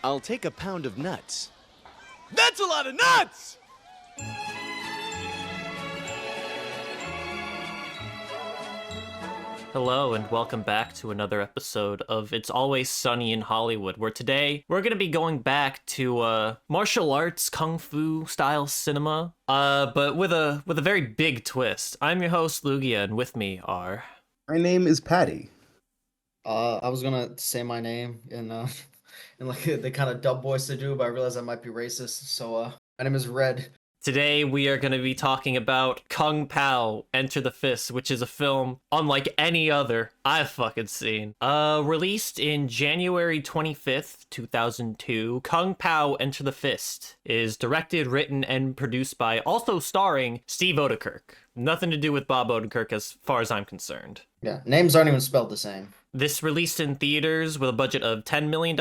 I'll take a pound of nuts. That's a lot of nuts! Hello and welcome back to another episode of It's Always Sunny in Hollywood, where today we're going to be going back to martial arts, kung fu style cinema, but with a very big twist. I'm your host Lugia, and with me are... My name is Patty. I was gonna say my name in like the kind of dub voice to do, but I realized that might be racist. So my name is Red. Today we are going to be talking about Kung Pow, Enter the Fist, which is a film unlike any other I've fucking seen. Released in January 25th, 2002, Kung Pow, Enter the Fist is directed, written, and produced by, also starring, Steve Odenkirk. Nothing to do with Bob Odenkirk as far as I'm concerned. Yeah, names aren't even spelled the same. This released in theaters with a budget of $10 million,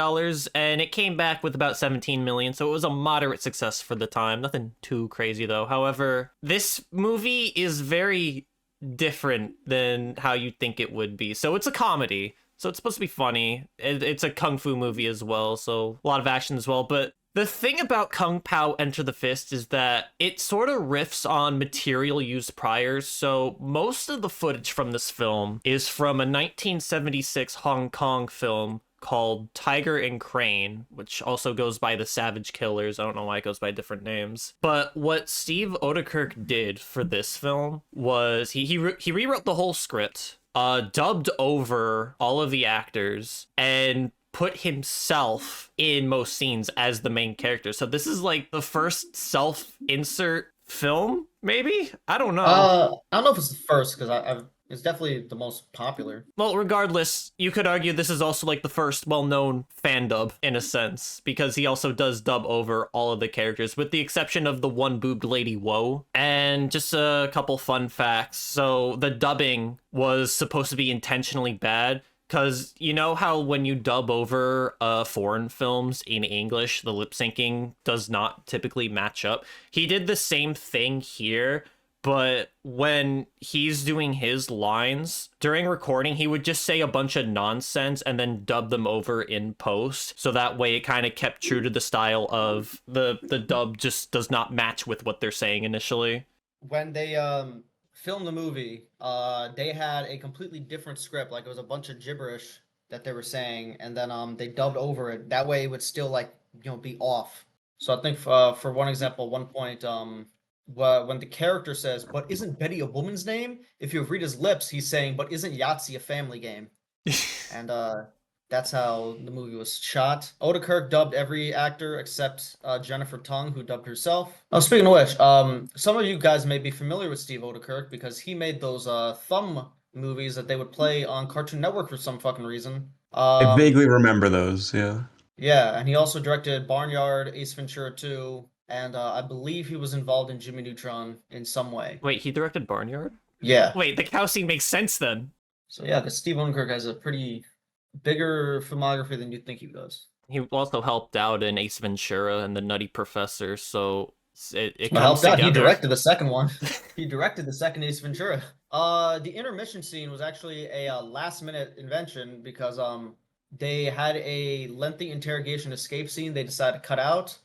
and it came back with about $17 million, so it was a moderate success for the time. Nothing too crazy, though. However, this movie is very different than how you'd think it would be. So it's a comedy, so it's supposed to be funny. It's a kung fu movie as well, so a lot of action as well, but the thing about Kung Pow Enter the Fist is that it sort of riffs on material used prior, so most of the footage from this film is from a 1976 Hong Kong film called Tiger and Crane, which also goes by The Savage Killers. I don't know why it goes by different names. But what Steve Odenkirk did for this film was he rewrote the whole script, dubbed over all of the actors, and put himself in most scenes as the main character. So this is like the first self-insert film, maybe? I don't know. I don't know if it's the first, because it's definitely the most popular. Well, regardless, you could argue this is also like the first well-known fan dub, in a sense, because he also does dub over all of the characters, with the exception of the one-boobed lady Woe. And just a couple fun facts. So the dubbing was supposed to be intentionally bad, because you know how when you dub over foreign films in English, the lip syncing does not typically match up? He did the same thing here, but when he's doing his lines during recording, he would just say a bunch of nonsense and then dub them over in post. So that way it kind of kept true to the style of the dub just does not match with what they're saying initially. When they filmed the movie, they had a completely different script. Like, it was a bunch of gibberish that they were saying, and then they dubbed over it. That way it would still, like, be off. So I think for one example, one point, when the character says, "But isn't Betty a woman's name?" If you read his lips, he's saying, "But isn't Yahtzee a family game?" And that's how the movie was shot. Odenkirk dubbed every actor except Jennifer Tung, who dubbed herself. Oh, speaking of which, some of you guys may be familiar with Steve Odenkirk because he made those Thumb movies that they would play on Cartoon Network for some fucking reason. I vaguely remember those, yeah. Yeah, and he also directed Barnyard, Ace Ventura 2, and I believe he was involved in Jimmy Neutron in some way. Wait, he directed Barnyard? Yeah. Wait, the cow scene makes sense then. So yeah, because Steve Odenkirk has a pretty bigger filmography than you'd think he does. He also helped out in Ace Ventura and The Nutty Professor, so it Well, comes helped out. together. He directed the second one. He directed the second Ace Ventura. The intermission scene was actually a last-minute invention because they had a lengthy interrogation escape scene they decided to cut out.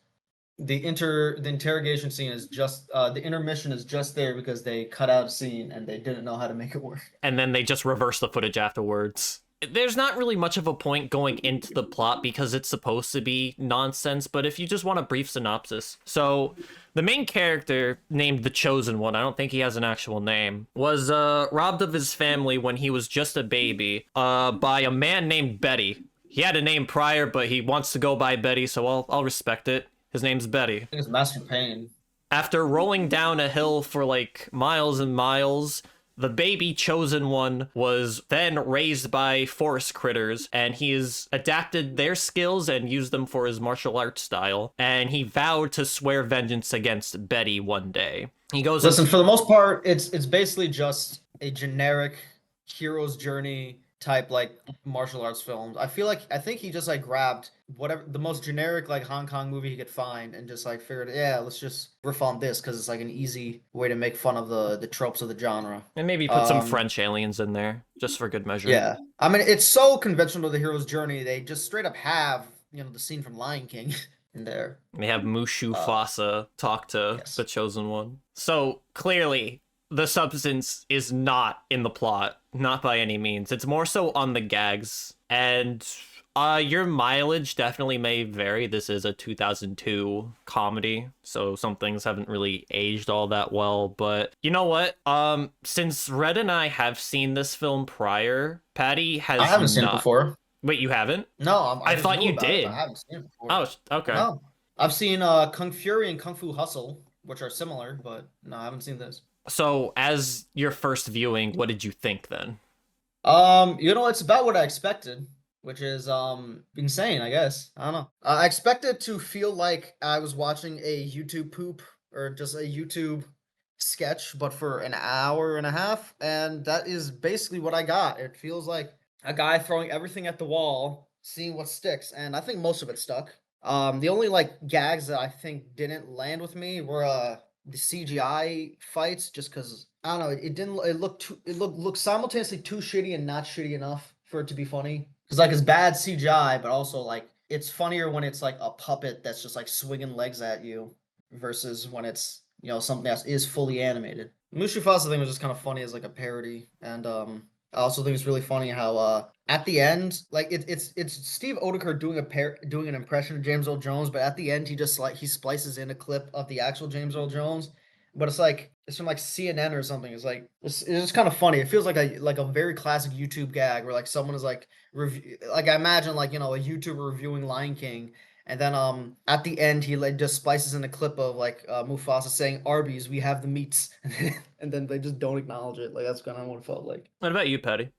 The interrogation scene is just the intermission is just there because they cut out a scene and they didn't know how to make it work. And then they just reverse the footage afterwards. There's not really much of a point going into the plot because it's supposed to be nonsense, but if you just want a brief synopsis. So, the main character, named the Chosen One, I don't think he has an actual name, was robbed of his family when he was just a baby by a man named Betty. He had a name prior, but he wants to go by Betty, so I'll respect it. His name's Betty. I think it's Master Payne. After rolling down a hill for like miles and miles, the baby Chosen One was then raised by forest critters, and he has adapted their skills and used them for his martial arts style, and he vowed to swear vengeance against Betty one day. He goes... Listen, for the most part, it's basically just a generic hero's journey type, like, martial arts films. I think he just, like, grabbed whatever the most generic, like, Hong Kong movie he could find and just, like, figured, yeah, let's just riff on this because it's, like, an easy way to make fun of the tropes of the genre. And maybe put some French aliens in there, just for good measure. Yeah. I mean, it's so conventional to the hero's journey. They just straight up have, the scene from Lion King in there. They have Mushu Fasa talk to Yes. the Chosen One. So clearly, the substance is not in the plot, not by any means. It's more so on the gags. And your mileage definitely may vary. This is a 2002 comedy, so some things haven't really aged all that well. But you know what? Since Red and I have seen this film prior, Patty has I haven't seen it not. before. Wait, you haven't? No, I just thought knew you about it, did. but I haven't seen it before. Oh, okay. No, I've seen Kung Fury and Kung Fu Hustle, which are similar, but no, I haven't seen this. So, as your first viewing, what did you think then? It's about what I expected, which is insane, I guess. I don't know. I expected to feel like I was watching a YouTube poop or just a YouTube sketch, but for an hour and a half, and that is basically what I got. It feels like a guy throwing everything at the wall, seeing what sticks, and I think most of it stuck. The only like gags that I think didn't land with me were the CGI fights, just because I don't know, it didn't. It looked simultaneously too shitty and not shitty enough for it to be funny. Because like it's bad CGI, but also like it's funnier when it's like a puppet that's just like swinging legs at you, versus when it's something that is fully animated. Mushufasa thing was just kind of funny as like a parody, and I also think it's really funny how at the end, like it's Steve Odeker doing an impression of James Earl Jones, but at the end he splices in a clip of the actual James Earl Jones, but it's from like CNN or something. It's just kind of funny. It feels like a very classic YouTube gag where like someone is like like I imagine like a YouTuber reviewing Lion King. And then at the end he like just splices in a clip of like Mufasa saying Arby's, we have the meats, and then they just don't acknowledge it. Like that's kind of what it felt like. What about you, Patty?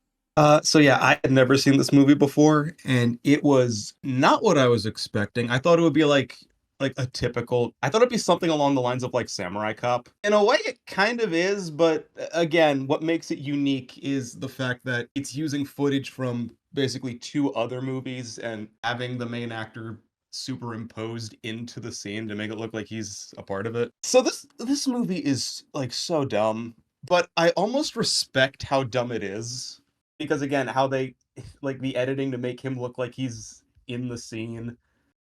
So yeah, I had never seen this movie before, and it was not what I was expecting. I thought it would be like a typical. I thought it'd be something along the lines of like Samurai Cop. In a way, it kind of is, but again, what makes it unique is the fact that it's using footage from basically two other movies and having the main actor superimposed into the scene to make it look like he's a part of it. So this movie is like so dumb, but I almost respect how dumb it is. Because again, how they like the editing to make him look like he's in the scene,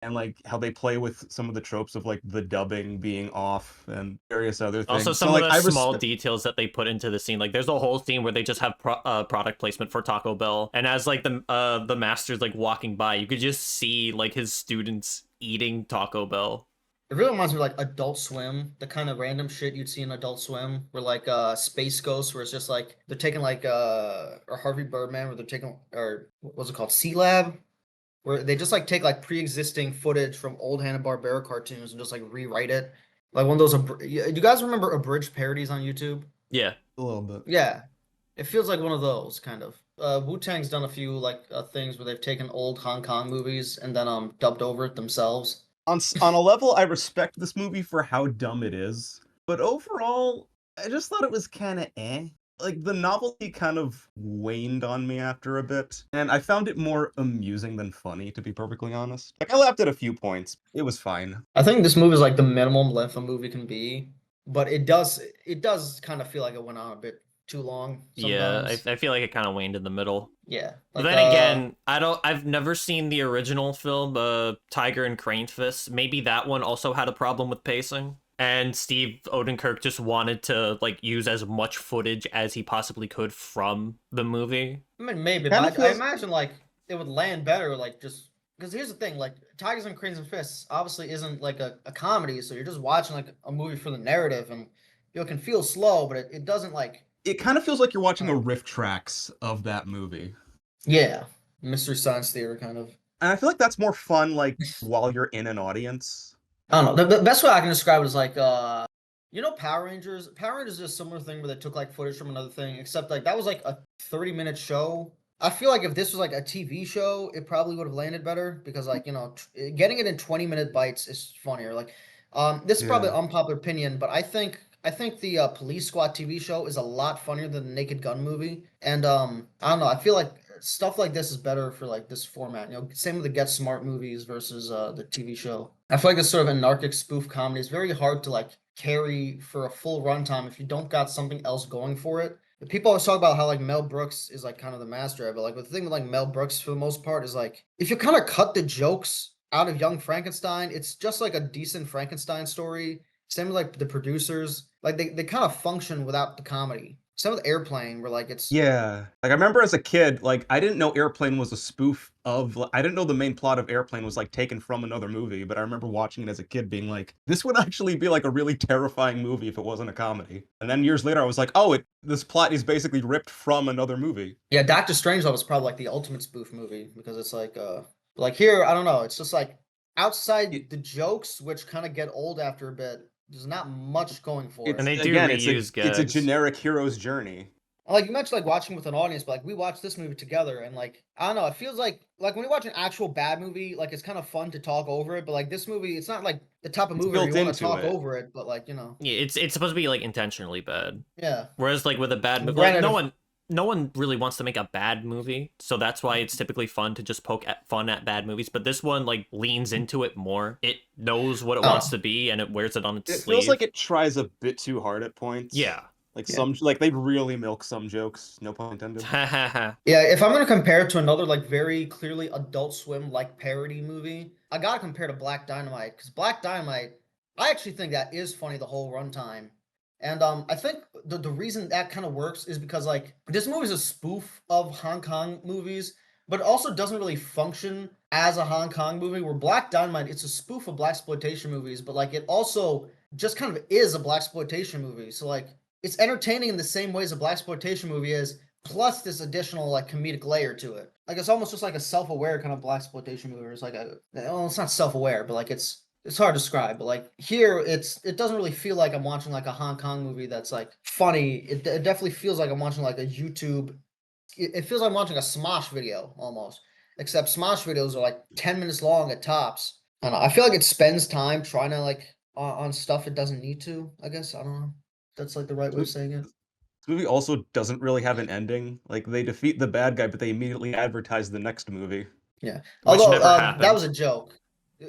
and like how they play with some of the tropes of like the dubbing being off and various other things. Also, some so, of like, the small details that they put into the scene, like there's a whole scene where they just have product placement for Taco Bell, and as like the master's like walking by, you could just see like his students eating Taco Bell. It really reminds me of like Adult Swim, the kind of random shit you'd see in Adult Swim, where like Space Ghost, where it's just like they're taking like or Harvey Birdman, where they're taking or what's it called, C Lab, where they just like take like pre-existing footage from old Hanna-Barbera cartoons and just like rewrite it. Like one of those. You guys remember abridged parodies on YouTube? Yeah, a little bit. Yeah, it feels like one of those kind of. Wu-Tang's done a few like things where they've taken old Hong Kong movies and then dubbed over it themselves. On a level, I respect this movie for how dumb it is, but overall, I just thought it was kind of eh. Like the novelty kind of waned on me after a bit, and I found it more amusing than funny, to be perfectly honest. Like I laughed at a few points. It was fine. I think this movie is like the minimum length a movie can be, but it does kind of feel like it went on a bit too long sometimes. Yeah, I feel like it kind of waned in the middle. Yeah. But Like, then again, I've never seen the original film, Tiger and Crane Fist. Maybe that one also had a problem with pacing. And Steve Odenkirk just wanted to like use as much footage as he possibly could from the movie. I mean, maybe, Kinda but I feels- imagine like it would land better, like just because here's the thing, like Tigers and Cranes and Fists obviously isn't like a comedy, so you're just watching like a movie for the narrative, and it can feel slow, but it doesn't like. It kind of feels like you're watching a riff tracks of that movie. Yeah, Mystery Science Theater kind of. And I feel like that's more fun, like, while you're in an audience. I don't know. The best way I can describe it is like, Power Rangers? Power Rangers is a similar thing where they took like footage from another thing, except like that was like a 30-minute show. I feel like if this was like a TV show, it probably would have landed better because like, getting it in 20-minute bites is funnier. Like, this is probably an unpopular opinion, but I think the Police Squad TV show is a lot funnier than the Naked Gun movie. And I don't know. I feel like stuff like this is better for like this format. Same with the Get Smart movies versus the TV show. I feel like this sort of anarchic spoof comedy is very hard to like carry for a full runtime if you don't got something else going for it. People always talk about how like Mel Brooks is like kind of the master of it. Like the thing with like Mel Brooks for the most part is like if you kind of cut the jokes out of Young Frankenstein, it's just like a decent Frankenstein story. Same with like the producers, like they kind of function without the comedy. Same with Airplane, where like it's Yeah. Like I remember as a kid, like I didn't know Airplane was a spoof of I didn't know the main plot of Airplane was like taken from another movie, but I remember watching it as a kid being like, this would actually be like a really terrifying movie if it wasn't a comedy. And then years later I was like, oh, this plot is basically ripped from another movie. yeah. Doctor Strangelove was probably like the ultimate spoof movie because it's like here I don't know. It's just like outside It, the jokes, which kind of get old after a bit. There's not much going for And it. they do again, reuse it's a gags. generic hero's journey. Like you mentioned, like watching with an audience, but like we watched this movie together, and like I don't know, it feels like when you watch an actual bad movie, like it's kind of fun to talk over it. But like this movie, it's not like the type of It's movie where built you want to into talk it. over it, but like Yeah, it's supposed to be like intentionally bad. yeah. Whereas like with a bad movie, like Granted, no one really wants to make a bad movie, so that's why it's typically fun to just poke at fun at bad movies. But this one like leans into it more. It knows what it wants oh to be, and it wears it on its It sleeve. feels like it tries a bit too hard at points. Yeah. Like Yeah. like they really milk some jokes, no pun intended. yeah, if I'm gonna compare it to another like very clearly Adult Swim like parody movie, I gotta compare to Black Dynamite because Black Dynamite, I actually think that is funny the whole runtime. And I think the reason that kind of works is because like this movie is a spoof of Hong Kong movies, but it also doesn't really function as a Hong Kong movie. Where Black Dynamite, it's a spoof of blaxploitation movies, but like it also just kind of is a blaxploitation movie. So like it's entertaining in the same ways a blaxploitation movie is, plus this additional like comedic layer to it. Like it's almost just like a self-aware kind of blaxploitation movie. It's like well, it's not self-aware, but like it's hard to describe, but like here it doesn't really feel like I'm watching like a Hong Kong movie that's like funny. It definitely feels like I'm watching like a YouTube. It feels like I'm watching a Smosh video almost, except Smosh videos are like 10 minutes long at tops. I don't know. I feel like it spends time trying to like on stuff it doesn't need to. I guess I don't know. If that's like the right way of saying it. This movie also doesn't really have an ending. Like they defeat the bad guy, but they immediately advertise the next movie. Yeah. Which Although never that was happened. a joke.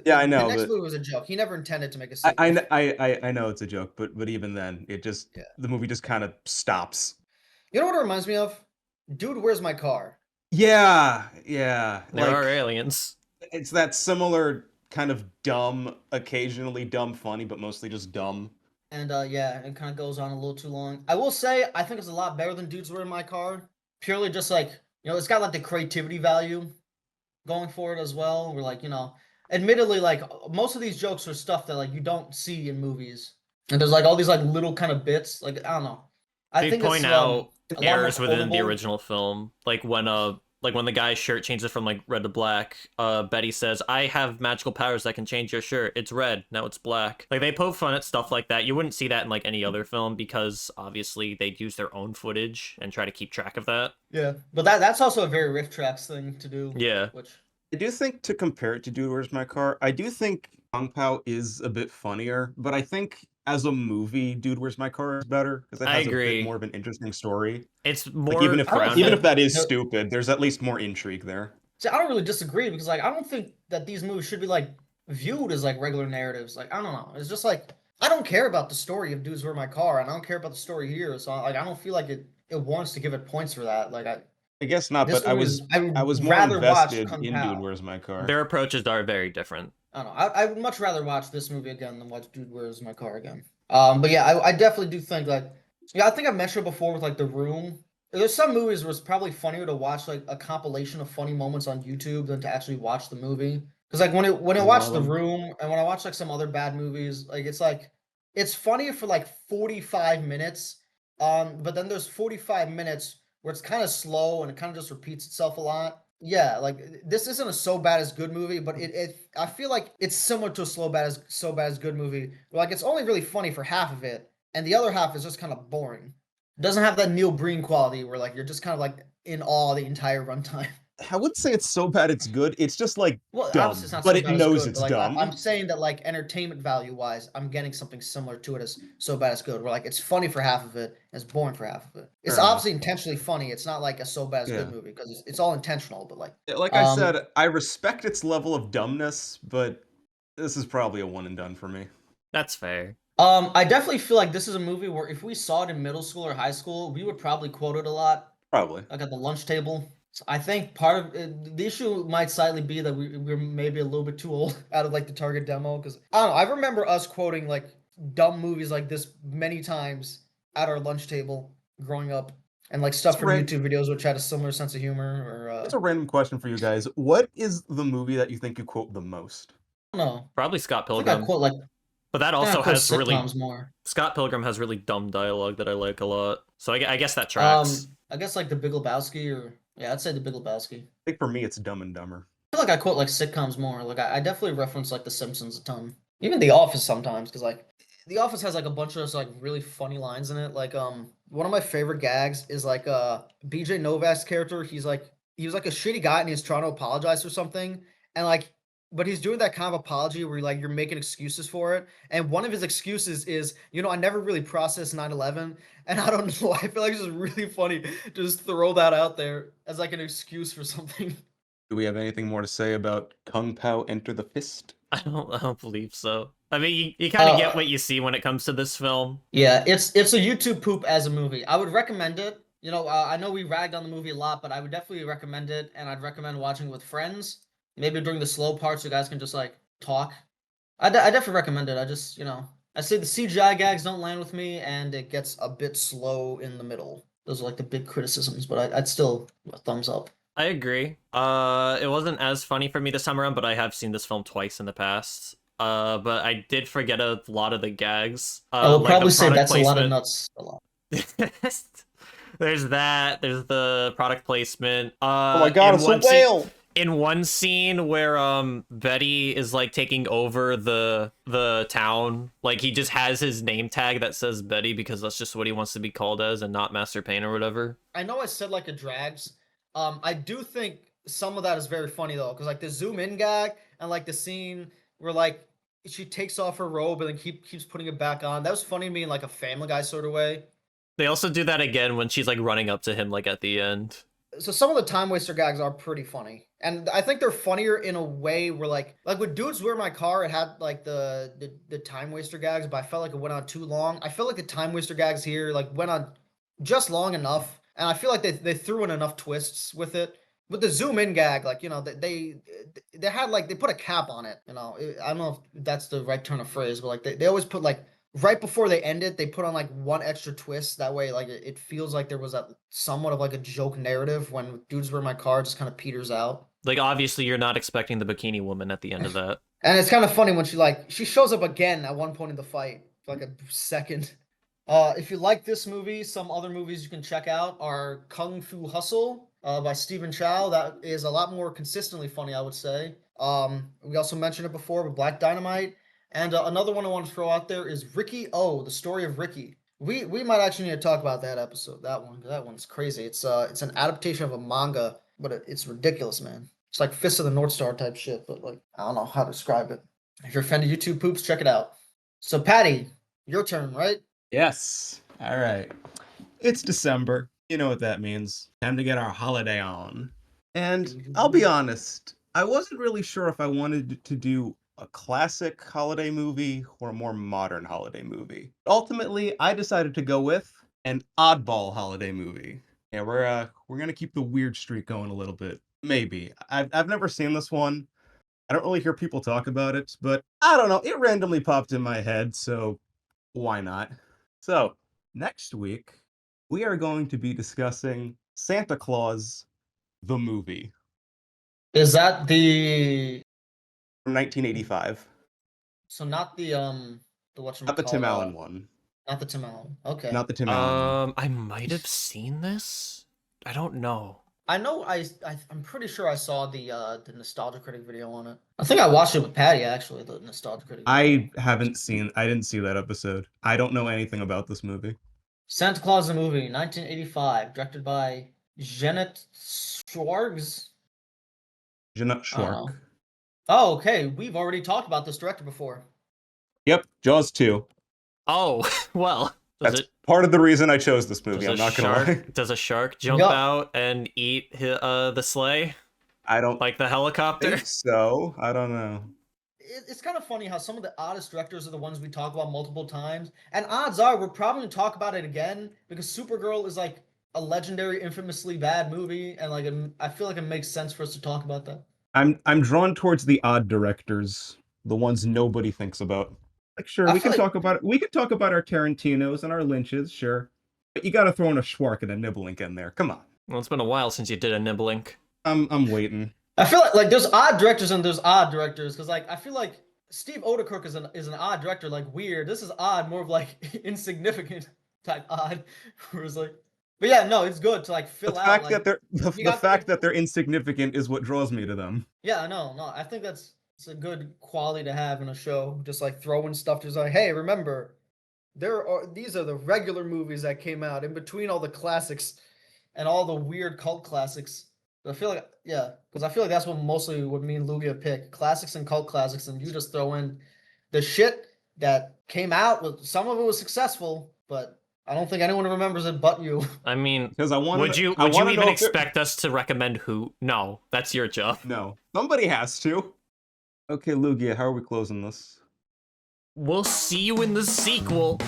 Yeah, I The know, next but movie was a joke. He never intended to make a I I sequel. kn- I know it's a joke, but even then, it just Yeah. the movie just kind of stops. You know what it reminds me of? Dude, where's my car? Yeah, yeah. There are Like aliens. it's that similar kind of dumb, occasionally dumb funny, but mostly just dumb. And yeah, it kind of goes on a little too long. I will say, I think it's a lot better than Dudes Were in My Car. Purely just like, it's got like the creativity value going for it as well. We're like, admittedly, like most of these jokes are stuff that like you don't see in movies. And there's like all these like little kind of bits. Like, I don't know. I They think point it's out a lot more errors within the quotable. original film, like when the guy's shirt changes from like red to black. Betty says, "I have magical powers that can change your shirt. It's red, now it's black." Like they poke fun at stuff like that. You wouldn't see that in like any other film because obviously they'd use their own footage and try to keep track of that. Yeah, but that's also a very Riff Tracks thing to do. Yeah. Which I do think to compare it to Dude, Where's My Car, I do think Kung Pow is a bit funnier, but I think as a movie, Dude, Where's My Car is better because it I has a bit agree. more of an interesting story. It's Like more even if I don't grounded. even think if that is no, stupid, there's at least more intrigue there. see, I don't really disagree because like I don't think that these movies should be like viewed as like regular narratives. Like I don't know. It's just like I don't care about the story of Dudes Were in My Car, and I don't care about the story here. So like I don't feel like it wants to give it points for that. Like I guess not, this but I movie was is I I would was more rather watch invested Kung in Dude, Pao. Where's My Car? Their approaches are very different. I don't know. I would much rather watch this movie again than watch Dude Where's My Car again. But yeah, I definitely do think like yeah, I think I mentioned it before with like The Room. There's some movies where it's probably funnier to watch like a compilation of funny moments on YouTube than to actually watch the movie. Because like when I Is one watch of The them. Room and when I watch like some other bad movies, like it's funny for like 45 minutes. But then there's 45 minutes where it's kind of slow and it kind of just repeats itself a lot. Yeah, like this isn't a so bad as good movie, but it I feel like it's similar to a so bad as good movie. Like it's only really funny for half of it, and the other half is just kind of boring. It doesn't have that Neil Breen quality where like you're just kind of like in awe the entire runtime. I wouldn't say it's so bad it's good. It's just like Well, obviously dumb, it's not but so it bad as knows good, but it's like dumb. I'm saying that like entertainment value wise, I'm getting something similar to it as so bad as good. Where like it's funny for half of it, and it's boring for half of it. It's Fair enough. obviously intentionally funny. It's not like a so bad as Yeah. good movie because it's all intentional. But like, Yeah, like I said, I respect its level of dumbness, but this is probably a one and done for me. That's fair. I definitely feel like this is a movie where if we saw it in middle school or high school, we would probably quote it a lot, Probably. like at the lunch table. So I think part of the issue might slightly be that we're maybe a little bit too old out of like the target demo because I don't know. I remember us quoting like dumb movies like this many times at our lunch table growing up, and like stuff from Ran- YouTube videos which had a similar sense of humor. Or It's a random question for you guys. What is the movie that you think you quote the most? I don't know. Probably Scott I think I Pilgrim. quote like But that I think I also quote has really sitcoms more. Scott Pilgrim has really dumb dialogue that I like a lot. So I guess that tracks. I guess like the Big Lebowski or yeah, I'd say the Big Lebowski. I think for me, it's Dumb and Dumber. I feel like I quote like sitcoms more. Like I definitely reference like The Simpsons a ton. Even The Office sometimes, because like The Office has like a bunch of like really funny lines in it. Like one of my favorite gags is like BJ Novak's character. He was like a shitty guy and he's trying to apologize for something. And like but he's doing that kind of apology where like you're making excuses for it. And one of his excuses is, I never really processed 9/11. And I don't know. I feel like it's just really funny to just throw that out there as like an excuse for something. Do we have anything more to say about Kung Pow Enter the Fist? I don't believe so. I mean, you kind of get Uh, what you see when it comes to this film. Yeah, it's a YouTube poop as a movie. I would recommend it. I know we ragged on the movie a lot, but I would definitely recommend it, and I'd recommend watching it with friends. Maybe during the slow parts, you guys can just like talk. I definitely recommend it. I say the CGI gags don't land with me, and it gets a bit slow in the middle. Those are like the big criticisms, but I'd still a thumbs up. I agree. It wasn't as funny for me this time around, but I have seen this film twice in the past. But I did forget a lot of the gags. I will Like probably the say product that's a lot of placement. nuts. A lot. There's that. There's the product placement. Oh my god, in it's a one scene- whale! In one scene where Betty is like taking over the town, like he just has his name tag that says Betty because that's just what he wants to be called as and not Master Payne or whatever. I know I said like it drags. I do think some of that is very funny though, because like the zoom in gag and like the scene where like she takes off her robe and then keeps putting it back on. That was funny to me in like a Family Guy sort of way. They also do that again when she's like running up to him like at the end. So some of the time waster gags are pretty funny, and I think they're funnier in a way where like with Dudes Were My Car, it had like the time waster gags, but I felt like it went on too long. I feel like the time waster gags here like went on just long enough, and I feel like they threw in enough twists with it. With the zoom in gag, like they had like they put a cap on it. I don't know if that's the right turn of phrase, but like they always put like right before they end it, they put on like one extra twist. That way, like it feels like there was a somewhat of like a joke narrative when Dudes Were My Car just kind of peters out. Like obviously you're not expecting the bikini woman at the end of that. And it's kind of funny when she shows up again at one point in the fight for like a second. If you like this movie, some other movies you can check out are Kung Fu Hustle by Stephen Chow. That is a lot more consistently funny, I would say. We also mentioned it before with Black Dynamite. And another one I want to throw out there is Ricky O, the story of Ricky. We might actually need to talk about that episode. That one's crazy. It's an adaptation of a manga, but it's ridiculous, man. It's like Fist of the North Star type shit, but like I don't know how to describe it. If you're a fan of YouTube poops, check it out. So Patty, your turn, right? Yes. All right. It's December. You know what that means. Time to get our holiday on. And I'll be honest, I wasn't really sure if I wanted to do a classic holiday movie or a more modern holiday movie. Ultimately, I decided to go with an oddball holiday movie. Yeah, we're gonna keep the weird streak going a little bit. Maybe. I've never seen this one. I don't really hear people talk about it, but I don't know. It randomly popped in my head, so why not? So, next week, we are going to be discussing Santa Claus, the movie Is that the from 1985. so not the whatchamacallit, Not the Tim Allen one. not the Tim Allen. Okay. Not the Tim Allen one. I might have seen this. I don't know. I know I'm pretty sure I saw the Nostalgia Critic video on it. I think I watched it with Patty actually, the Nostalgia Critic video. I didn't see that episode. I don't know anything about this movie. Santa Claus the movie, 1985, directed by Janet Schwartz. Jeanette I don't Schwark. know. Oh, okay. We've already talked about this director before. Yep, Jaws 2. Oh, well. Does That's part of the reason I chose this movie, I'm does a not gonna lie. does a shark jump Yup. out and eat the sleigh? I don't Like the helicopter? think so. I don't know. It's kind of funny how some of the oddest directors are the ones we talk about multiple times. And odds are we're probably going to talk about it again because Supergirl is like a legendary, infamously bad movie, and like I feel like it makes sense for us to talk about that. I'm drawn towards the odd directors, the ones nobody thinks about. Like, sure, I we feel can like talk about it. We can talk about our Tarantinos and our Lynches, sure. But you got to throw in a Schwark and a Nibblink in there. Come on. Well, it's been a while since you did a Nibblink. I'm waiting. I feel like there's odd directors and there's odd directors because like I feel like Steve Odekirk is an odd director, like weird. This is odd, more of like insignificant type odd. Whereas like, but yeah, no, it's good to like The fill out fact like that they're you the got fact that they're insignificant is what draws me to them. yeah, no, I think that's it's a good quality to have in a show. Just like throwing stuff, just like, hey, remember, these are the regular movies that came out in between all the classics and all the weird cult classics. I feel like yeah, because I feel like that's what mostly what me and Lugia pick classics and cult classics, and you just throw in the shit that came out. With some of it was successful, but I don't think anyone remembers it but you. I mean, Because I want would you even expect us to recommend who? No, that's your job. No, somebody has to. Okay, Lugia, how are we closing this? We'll see you in the sequel.